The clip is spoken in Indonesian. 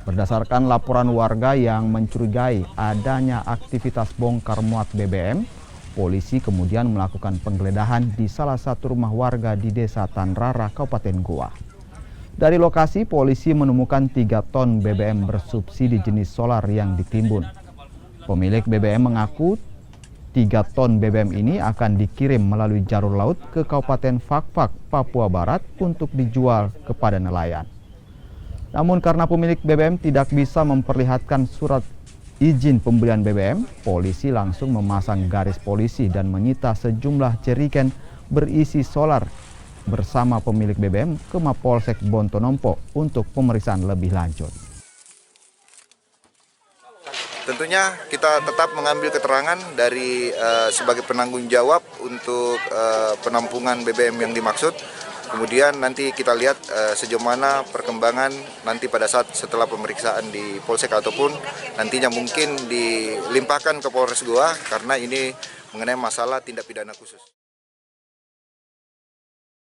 Berdasarkan laporan warga yang mencurigai adanya aktivitas bongkar muat BBM, polisi kemudian melakukan penggeledahan di salah satu rumah warga di Desa Tanrara, Kabupaten Goa. Dari lokasi, polisi menemukan 3 ton BBM bersubsidi jenis solar yang ditimbun. Pemilik BBM mengaku 3 ton BBM ini akan dikirim melalui jalur laut ke Kabupaten Fakfak, Papua Barat untuk dijual kepada nelayan. Namun karena pemilik BBM tidak bisa memperlihatkan surat izin pembelian BBM, polisi langsung memasang garis polisi dan menyita sejumlah jerigen berisi solar bersama pemilik BBM ke Mapolsek Bontonompo untuk pemeriksaan lebih lanjut. Tentunya kita tetap mengambil keterangan dari sebagai penanggung jawab untuk penampungan BBM yang dimaksud. Kemudian nanti kita lihat sejauh mana perkembangan nanti pada saat setelah pemeriksaan di Polsek ataupun nantinya mungkin dilimpahkan ke Polres Goa karena ini mengenai masalah tindak pidana khusus.